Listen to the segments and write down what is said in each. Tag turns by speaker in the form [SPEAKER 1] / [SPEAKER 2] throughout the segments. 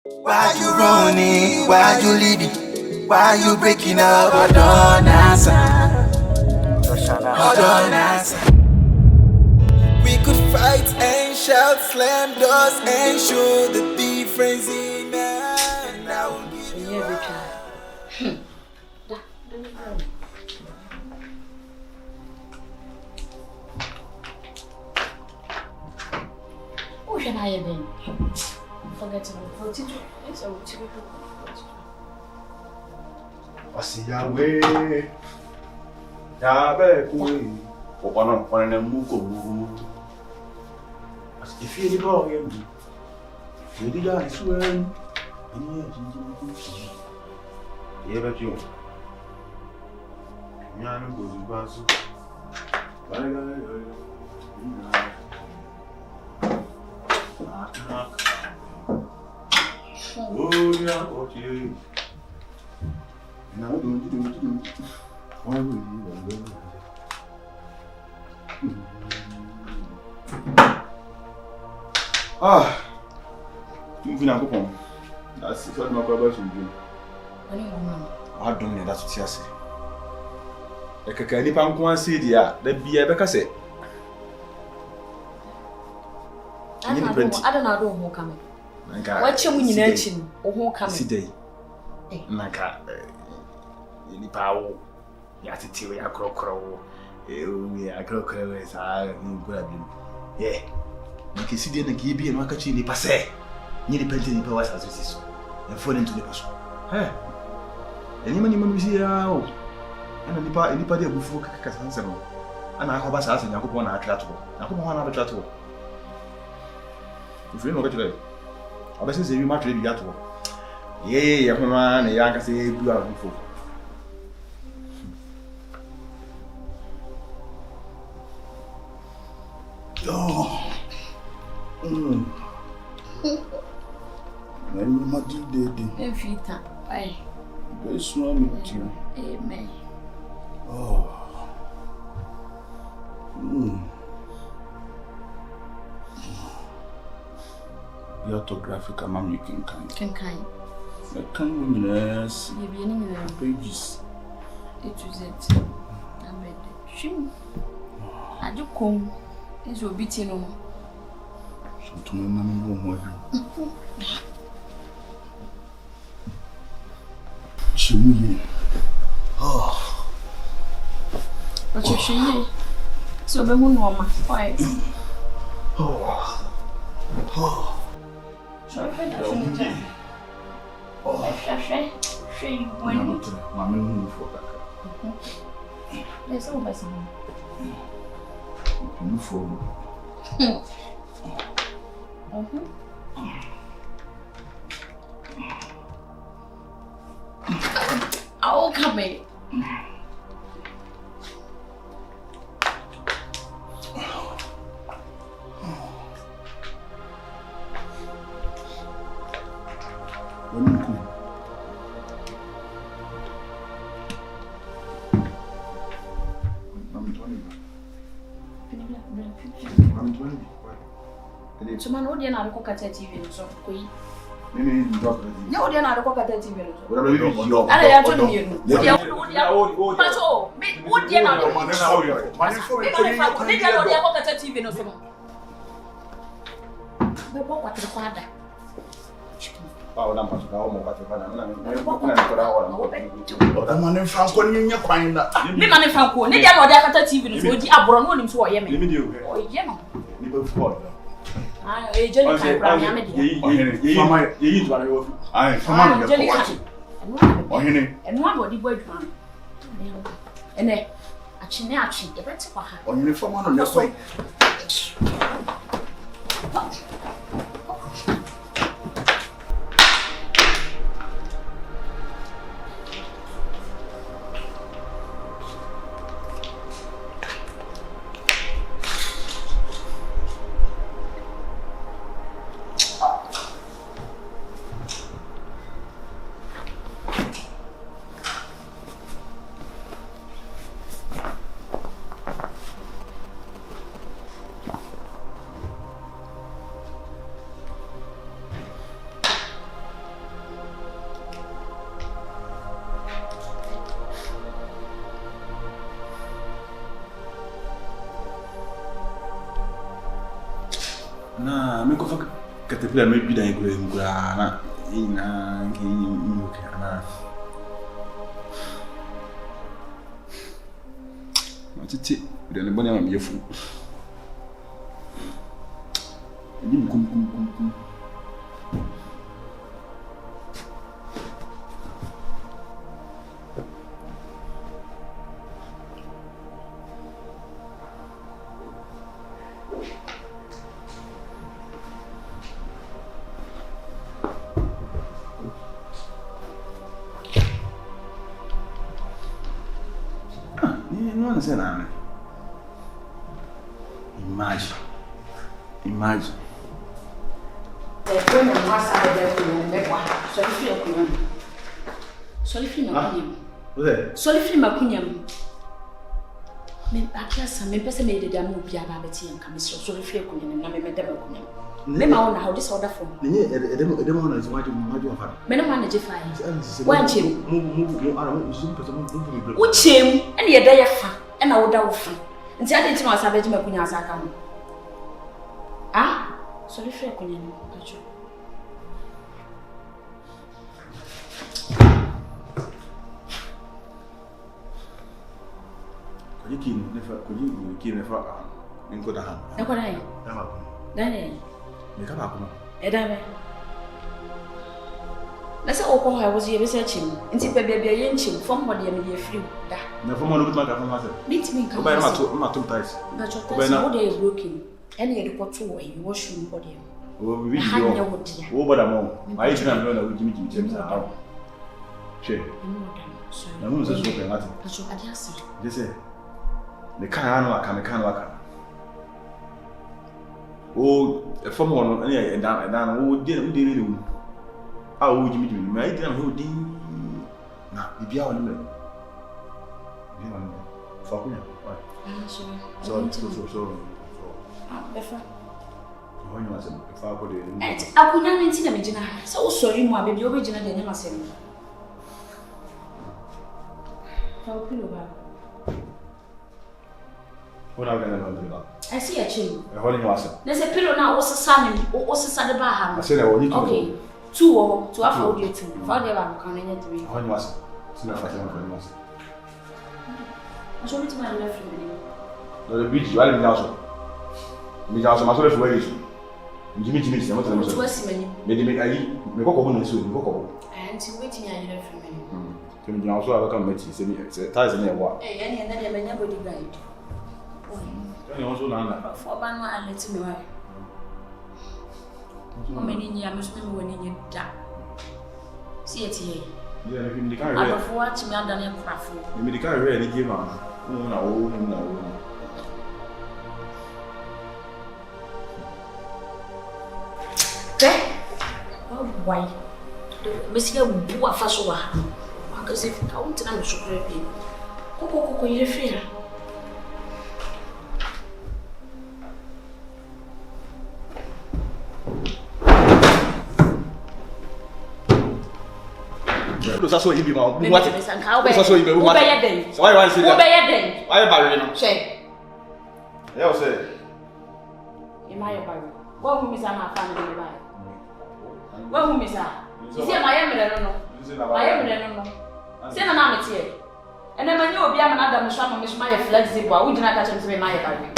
[SPEAKER 1] Why you running? Why you leaving? Why you breaking up? Hold on, answer. Hold on, answer. We could fight and shout, slam doors and show the difference in man. I will give you
[SPEAKER 2] Who should I have been? Forget about it. It's a
[SPEAKER 3] I see your way. Yabe kui. One na muko. If you go again, you did I swear. Yeah, but you. Nyanu gozi basu. Oh yeah, okay. Now do. Why will you? You feel like going? That's what my brother should do. I don't know. That's what you say. The kakani pankuan say dia. The beer beka say.
[SPEAKER 2] I don't know who coming. What you mean in action? Or who coming?
[SPEAKER 3] Today. Naka. Ni pawo. Ya titiwe ya krokro. Ya krokro is ni gurabi. Yeah. Niki sidi na kibi no akachi ni pase. Ni ni pente ni pa wasa so. En fo ntu ni paso. Eni mani manu si ya o. Ana ni pa de bufu kaka sansa no. Ana akwa ba sa asa nyakopo na atrato. Nyakopo na atrato. If you know what you like. I bet you match ready at all. Yeah, man, I can say you are before. Oh. When you might do that,
[SPEAKER 2] if you can, I
[SPEAKER 3] very strong with you.
[SPEAKER 2] Amen.
[SPEAKER 3] Oh. The autographic amount you can kind. The kind yes.
[SPEAKER 2] You be any
[SPEAKER 3] pages.
[SPEAKER 2] It was it. I made shim. I do come. This will be no more.
[SPEAKER 3] So to my mamma go Shimmy. Oh.
[SPEAKER 2] What you shimmy? So be who no ma. Why?
[SPEAKER 3] Oh. Oh.
[SPEAKER 2] So if I don't know. Oh, she when
[SPEAKER 3] Mamma move for that.
[SPEAKER 2] There's always someone.
[SPEAKER 3] You for.
[SPEAKER 2] I'll come in. So man, what do you know about TV? So, koi.
[SPEAKER 3] Mimi drop it.
[SPEAKER 2] Yeah, what do you know about TV?
[SPEAKER 3] What you?
[SPEAKER 2] I told you. What do you know? Ah, jelly time program and one body boy man. And then a chinachi, a better paha.
[SPEAKER 3] On your phone on your way. Na me ko fa caterpillar me bi dan igura na ina ngi nyuke ana. Titi de ne bone am yefu. Ni kum. Não sei nada. Imagine.
[SPEAKER 2] When I'm outside there, sorry, me akasa me pese me de dam obi aba beti en kam so sorry fi akunya na me medam akunya me ma wona how this order from
[SPEAKER 3] Nenye edem wona is maju afa
[SPEAKER 2] me no man je fa wan chem
[SPEAKER 3] mu ara mu zum pese mu
[SPEAKER 2] wo chem ene ye da ye fa ena wo da wo fa nti ade ti no asa beji makunya asa ka mo ah sorry fi akunya no acho Kujiki nefa nko da han. Nko da han.
[SPEAKER 3] Da ba ko.
[SPEAKER 2] Da ne.
[SPEAKER 3] Me ka ba ko.
[SPEAKER 2] E da be. Na se o ko ha wo ye be se chim. Nti pe bia ye nchim fom ho de me ye free da.
[SPEAKER 3] Na fom no bitma ka fom ha se.
[SPEAKER 2] Bit me ka.
[SPEAKER 3] O ba ma to ties.
[SPEAKER 2] Ba cho ties wo de e broken. Ene ye de ko to wo e wo shun ho de.
[SPEAKER 3] O bi yo. Wo boda mo. Ai jina me na wo jimi chem sa ha. Che. Na mo se so pe ngati.
[SPEAKER 2] Ba cho ade asa.
[SPEAKER 3] Dese. Me kan aka. O from one any dan o dey really wo. Ah o jimi me ai dey na ho din. Na bibia won me. Bibia won me. Fa kunya. So.
[SPEAKER 2] Ah, befa.
[SPEAKER 3] Won you asem. Fa ko dey.
[SPEAKER 2] Akunya nti na me gina. So o sori mu abebi o be gina de nyama asem. Fa o pilo ba.
[SPEAKER 3] What are we going to do?
[SPEAKER 2] I see a chin.
[SPEAKER 3] A hole in your ass.
[SPEAKER 2] There's a pillow now, what's a son, or what's a son of Baham?
[SPEAKER 3] I said I will need to.
[SPEAKER 2] Okay, 2 or 2 after you 2. For the I'm coming in 3.
[SPEAKER 3] Hole in your ass. It's not fighting for you.
[SPEAKER 2] I show me to my left.
[SPEAKER 3] The beach, you are in the house. Me also, my sorry for you. Jimmy, I'm not going to
[SPEAKER 2] What's many?
[SPEAKER 3] Maybe I go home and soon go.
[SPEAKER 2] And to waiting I left for me.
[SPEAKER 3] Can you also come met you? Say, ties in there. What?
[SPEAKER 2] Eh, and then I never did right.
[SPEAKER 3] You also know
[SPEAKER 2] for one and let me away. How many years when you die? See it here.
[SPEAKER 3] Yeah, the
[SPEAKER 2] I don't watch me under a craft.
[SPEAKER 3] You may carry really give on. No.
[SPEAKER 2] Oh, why? Monsieur Bua Fasoa. Because if I want to know, so great. Coco, you're free.
[SPEAKER 3] That's what you be what?
[SPEAKER 2] That's what you be what?
[SPEAKER 3] So why you say that? Why you bury no?
[SPEAKER 2] Say.
[SPEAKER 3] Yeah, say.
[SPEAKER 2] Am I bury? What who miss my family buy? What who miss her? You see my emily no. My emily no. Say na na me tie. And then when you be am na Adam so am miss my flexible. We did not catch him to be my bury.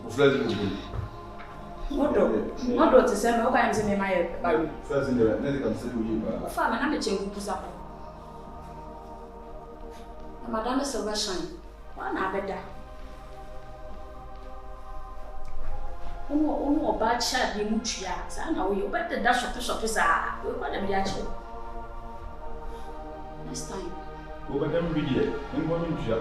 [SPEAKER 3] Flexible.
[SPEAKER 2] What do to say me? Why am say me my bury?
[SPEAKER 3] First in the next can say you.
[SPEAKER 2] Fa me na me chengu pusa. Madame Silver Shine. One abeda. Omo ba cha bi mutua. Sa na wo ye obeda da shop sa. We kwa dem ya che. Next time.
[SPEAKER 3] Obeda mi bi de. Ngo mi mutua.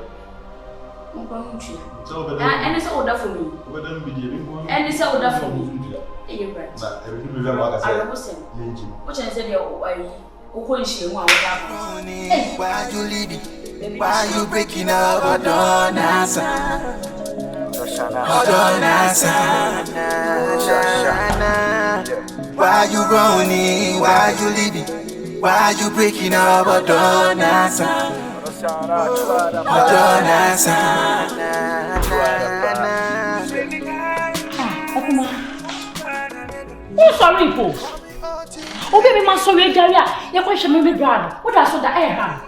[SPEAKER 2] Ngo mutua.
[SPEAKER 3] So obeda.
[SPEAKER 2] And say order for me.
[SPEAKER 3] Obeda mi bi de. Ngo.
[SPEAKER 2] And say order for me. Eh, right.
[SPEAKER 3] Na everything we remember as
[SPEAKER 2] I was saying.
[SPEAKER 3] Yenji.
[SPEAKER 2] What can say there o ko nshi nwa wo da.
[SPEAKER 1] Why you leaving? Why you breaking up? Hold on, answer. Why you running? Why you leaving? Why you breaking up? Hold on, answer.
[SPEAKER 2] Who sorry po? Obi me man sorry Daria. You question me brother. What I saw that hand.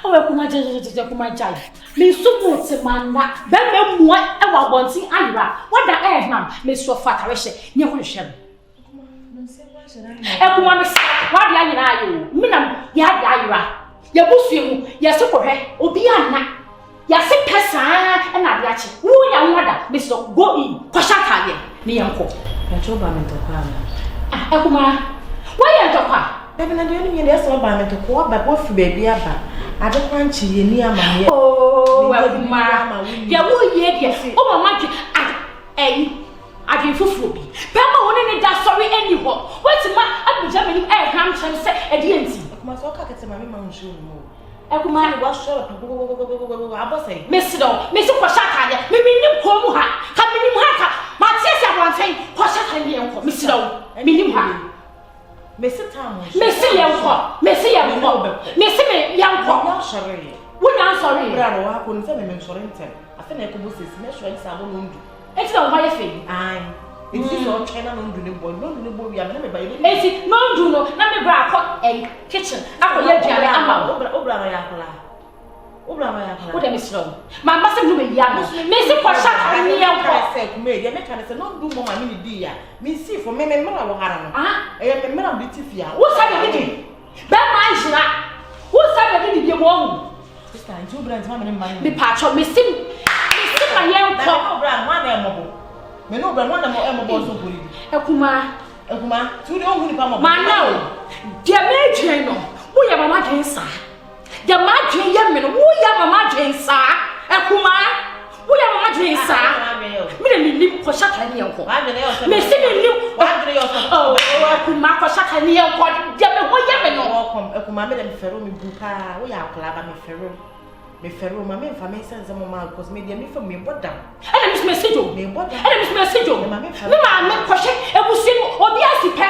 [SPEAKER 2] Oh, kuma jai. Me sumo te manna. Be me mo e wa bonti ayra. What that hand me so fat areshe. Nye ko hwem. E kuma me what dia nyina ayo. Me na ya ayra. Ya busuemu, ya se ko hwe. Obi anna. Ya se pesa e na de achi. Wo ya nwada me so go in. Kwasha kaye. Ni yanko.
[SPEAKER 4] Ya choba me to kwa na.
[SPEAKER 2] E kuma why ya to kwa?
[SPEAKER 4] Baby na de oni ye so ba me to kwa ba ko fi baby aba. Ade kwanchi ye ni ama ye.
[SPEAKER 2] Oh, e kuma. Ya wo ye de. O mama ji adi fufu bi. Pe ma woni ni da sorry anyhow. What ma abuja me ni ham chan se e di enti.
[SPEAKER 4] Kuma so ka kete ma me ma nshu mo.
[SPEAKER 2] E kuma
[SPEAKER 4] wa short abosai.
[SPEAKER 2] Mesido, mesi ko shaka ya. Me nim ko mu ha. Ka me nim ha ka. Ma tie se abonten. Ko shaka ni enko. Mesido. Me nim ha.
[SPEAKER 4] Mesi tamu.
[SPEAKER 2] Mesi yenko. Mesi yenko. Mesi me yenko.
[SPEAKER 4] Ya shari.
[SPEAKER 2] Wo na sorry.
[SPEAKER 4] Bra no wa ko nse me nsori ntem. Afa na ko bosisi me shori sa bo no ndu.
[SPEAKER 2] Eti na wo ye fe.
[SPEAKER 4] Ai. Eti so China no ndu ne boy. No ndu ne boy ya me ba ye.
[SPEAKER 2] Eti no ndu no na me bra akọ kitchen. Akọ ye duare ama.
[SPEAKER 4] Obra no ya kala. Obra no ya kala.
[SPEAKER 2] Wo de me slow. Ma ma se no me ya no. Me se ko shaka ni yenko.
[SPEAKER 4] Say ku me, ye me kan say no ndu mo ma me ni di ya. Me see for me mra wo hara no.
[SPEAKER 2] Ah.
[SPEAKER 4] Me mra bi tifia.
[SPEAKER 2] Wo sa de di. Ba ma njira. Wo sa de di bi mo hu.
[SPEAKER 4] Sister, nti obra nti ma me man.
[SPEAKER 2] Me pa cho me sim ma yenko.
[SPEAKER 4] Obra no na emobo. Me no obra no na emobo so bori. Ekuma, tu de ohun ni pa mo.
[SPEAKER 2] Ma na o. Dia me dwen no. Wo ya mama dwen sa. Dia ma dwen ye me no. Wo ya mama dwen sa. Ekuma. Wo ya mama dwen sa. Me de lim ko shaka ni yenko. Me se me lim.
[SPEAKER 4] Wa dre yo so.
[SPEAKER 2] Oh, ekuma ko shaka ni yenko. Dia me wo ye me no.
[SPEAKER 4] Ekuma me de me fero me bu pa. Wo ya akla ba me fero. Me fero ma me fa me sense mo ma because me dia me fa me bodam.
[SPEAKER 2] Ana mis message o.
[SPEAKER 4] Me bodam.
[SPEAKER 2] Ana mis message o. Me ma me kwhye ebusi obi asipe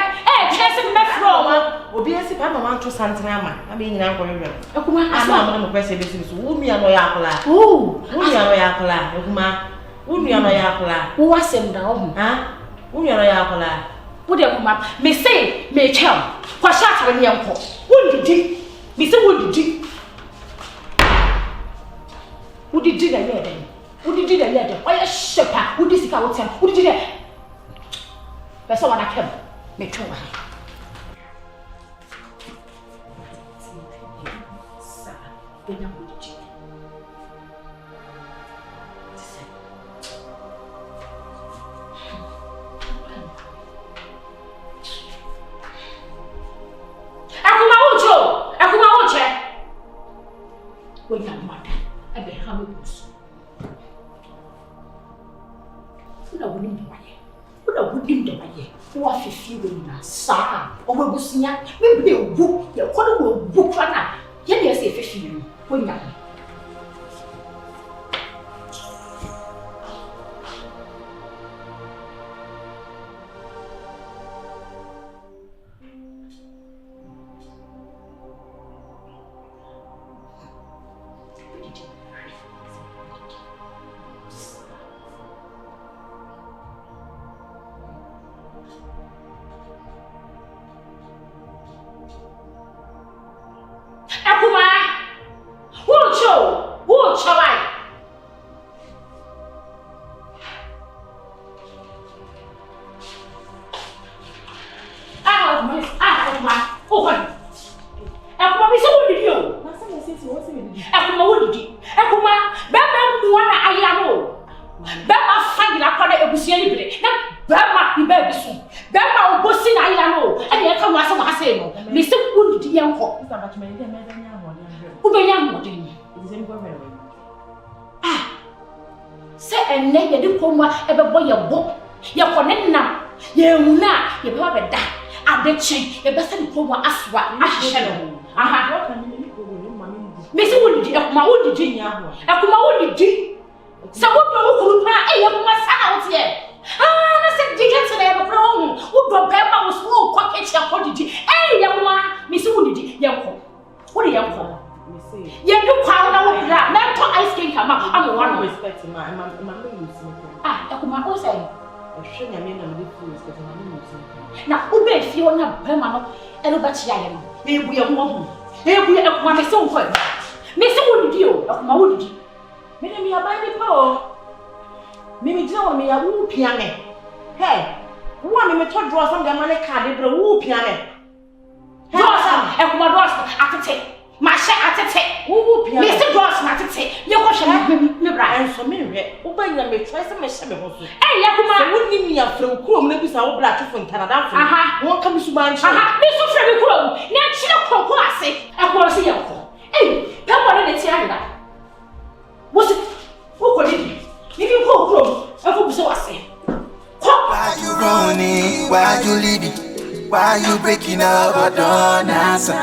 [SPEAKER 2] chese me from
[SPEAKER 4] obi asipe ma man to santre ama. Na me nyina nkwohwe.
[SPEAKER 2] Ekuma
[SPEAKER 4] ama mo kwese besi so. Wo nua no ya akla.
[SPEAKER 2] Wo
[SPEAKER 4] nua no ya akla. Ekuma. Wo nua no ya akla.
[SPEAKER 2] Wo wasem da ho.
[SPEAKER 4] Ha? Wo nua no ya akla.
[SPEAKER 2] Wo de kuma me say me chem. Kwhye atare ne enko. Wo ndidi. Me say wo ndidi. Udi did a year then. Udi did a year then. Why a shepherd? Udi sika wotem. Udi did it. That's all I came. Me too. Akuma uche. When you're mad. Abraham was. Una wouldn't do my Una wouldn't do my what if you win a sa or will see ya? Maybe a book, your color will book runner. Yes, a fishing when you're. You better be poor as what I shall. Aha, Miss Woody, my own Virginia, Akuma Woody. So what do you pay my son out here? I said, Dickinson, I have a problem. Who brought Pepper was all pocket your prodigy. Hey, young man, Miss Woody, young. What are you call? You do pound out that. Never ice cream come up. I'm one respect my Akuma, what's saying?
[SPEAKER 4] ehwe nyame na me fools ke na me musu
[SPEAKER 2] na ube fi ona bema no e no ba chia ye no ebu ye ho ebu ye kuma me so nko me se wodidi o kuma wodidi me ne me aban ni pa o me jira wo me ya wo pia me hey wo me to draw some the money card bro wo pia me draw some e kuma draw atete ma she atete wo pia me se draw some atete me ko hwe me bra
[SPEAKER 4] enso me hwe wo ba nya me try se me hye me ho so
[SPEAKER 2] ya kuma
[SPEAKER 4] wo ni mi afra kurom na bisa wo bra twofo ntanada afra wo ka mi su ban hye
[SPEAKER 2] me so fre me kurom na chire kokko ase e ko se ye ko pe mo ne ti anda wo se wo ko ni bi ko kurom e ko bisa wase.
[SPEAKER 1] Why you running? Why you leaving? Why you breaking up? Hold on, answer.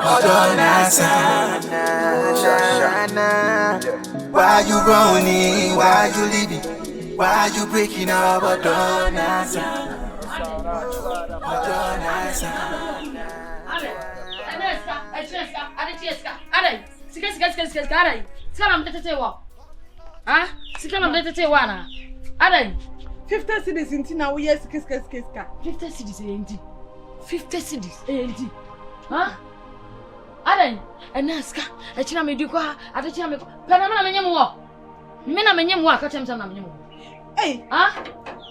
[SPEAKER 1] Hold on, answer. Why you running? Why you leaving? Why you breaking up? Hold on, answer. Hold on, answer.
[SPEAKER 2] Adan
[SPEAKER 4] 50 cedis inti na wo yes kiska
[SPEAKER 2] 50 cedis endi 50 cedis endi ha adan enaska e kira me diko ade kira me pana na menyem wo me na menyem wo akatem sam na menyem wo ha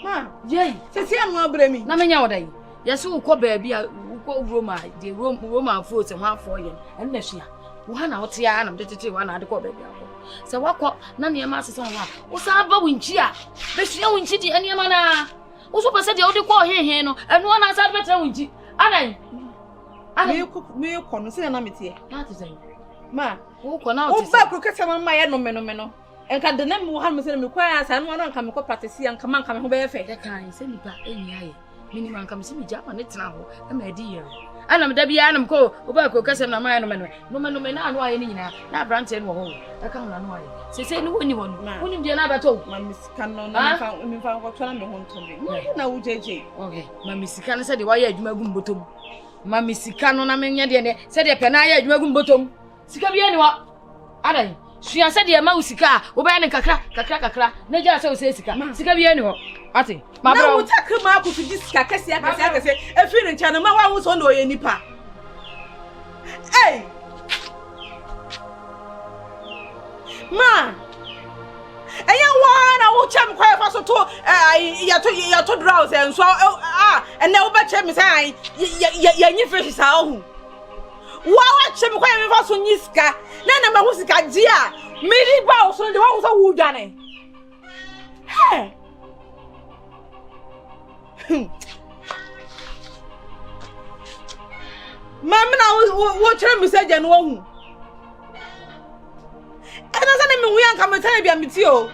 [SPEAKER 4] ma
[SPEAKER 2] yei
[SPEAKER 4] sisi anu abrami
[SPEAKER 2] na menya wo dai yeso wo ko baabi a wo ko Roma de Roma foot ho afọ ye en na hia wo ha na wo te ya na me tete wa na ade ko baabi akọ se wakọ na niema asese ho a wo sa ba winchi a be hia winchi di niema na wo so pese de wo de ko hehe no enu na sa be tra winchi adan
[SPEAKER 4] me ko no se na metie
[SPEAKER 2] na te say
[SPEAKER 4] ma
[SPEAKER 2] wo ko na
[SPEAKER 4] wo ba ko kese ma ye no me no enka de na me wo ha me se me kwa ya sa no nka me ko practice ya nka man ka me ho be ye fe
[SPEAKER 2] de kan se nipa eni aye minimum nka me se me jama ne tena ho e ma di ye anam da bia anam ko wo ba ko kese na ma ye no me na anu aye ni nyina na brante no ho e ka na anu aye se ni woni ho woni de na abato
[SPEAKER 4] ma misika no na me fa ko tona me ho ntobe na wo jeje
[SPEAKER 2] okay ma misika no se de wa ye adwuma gu mbotom ma misika no na me nya de ne se de pe na ye adwuma gu mbotom sika bia ni wa adan suya se de ma usika wo ba ne kakra na ja se o se sika sika bia ni ho ate ma bro
[SPEAKER 4] na wo takre ma ko fi sika kese e fi ne ncha na ma wa wo so na oye nipa ma eya wa na wo chem kwa fa so to ya to drowse en so ene wo ba chem sai ya nyi fish sa ohu wa chem kwa me fa so nyi sika na ma ho sika ji a me ri ba wo so de wa wo so wu dwane Mama na wo chere message no hu ena sa na me hu yan ka me tare bia meti o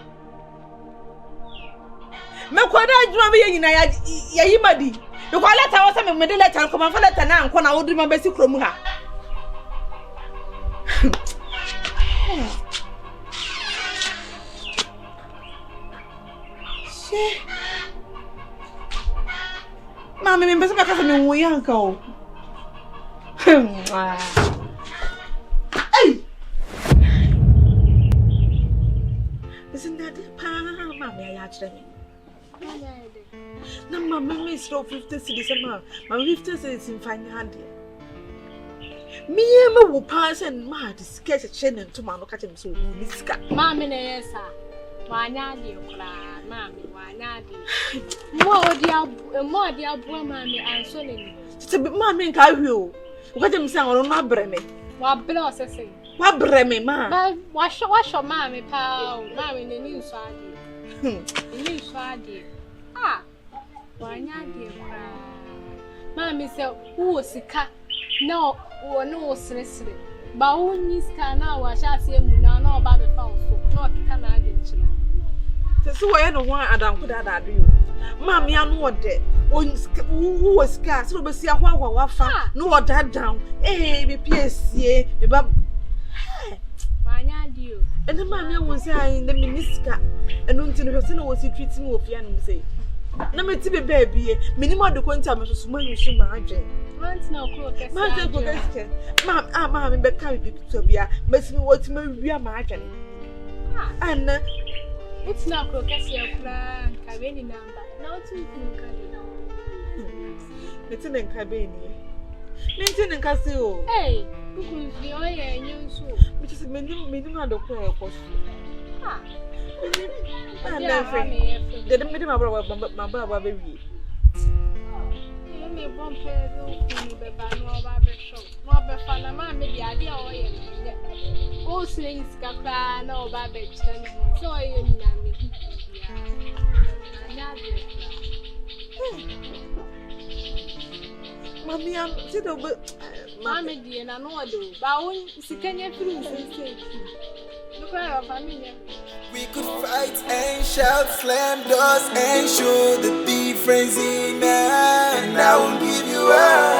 [SPEAKER 4] me kwada adwuma be yina ya yimadi be kwa letter wo sa me de letter ko man fa letter na anko na wo duma be si krom ha she mama me be se ka sa me hu yan ka o isn't that mama ya chire me na mama me slow 50 cedis ma 50 cedis in fine hand me me wo pass and ma discuss chain to ma no catch me so ni sika
[SPEAKER 5] mama na yesa wanya de kura mama wanya de mo di abu mama anso le
[SPEAKER 4] ti be mama nka hwe o wo catch me say ono na bre me
[SPEAKER 5] wa bre o sese
[SPEAKER 4] wa bre me ma
[SPEAKER 5] wa sho mama pa o mama ne ni nso ade ni nso ade wanya de kura mama say wo sika na wo no sresre ba wo ni sika na wa sha se mu na oba be fa so na okika na ade nchiro
[SPEAKER 4] se wo ye no ho adanko da ade yo mama ya no ode wo sika se oba si ahwa wa fa no oda down be piesie be ba
[SPEAKER 5] wanya de yo
[SPEAKER 4] ene mama ya won se ai na miniska eno ntino hwese na wo si treat me ofia no say na meti be baby minimum de konta me so ma nyisu ma adwen
[SPEAKER 5] want na okro kese
[SPEAKER 4] ma te ko kese ma me be carry bi to bia meti me woti ma wi ma adwen and
[SPEAKER 5] It's not Crocassia plan, Cabini number. No, two
[SPEAKER 4] It's in Cabini. Maintain and Casio.
[SPEAKER 5] Hey, who could be all and you so?
[SPEAKER 4] Which is minimum of prayer cost.
[SPEAKER 5] Ah,
[SPEAKER 4] They didn't meet my baby.
[SPEAKER 5] You may bump the barber shop. Robert Fanama may be idea or all slings capra, no babbage. So I
[SPEAKER 4] Mammy, I'm sit over.
[SPEAKER 5] Mammy, dear, and I know I do. But I won't see can you through say, look at our family.
[SPEAKER 1] We could fight and shout, slam doors and show the difference in man. I will give you up.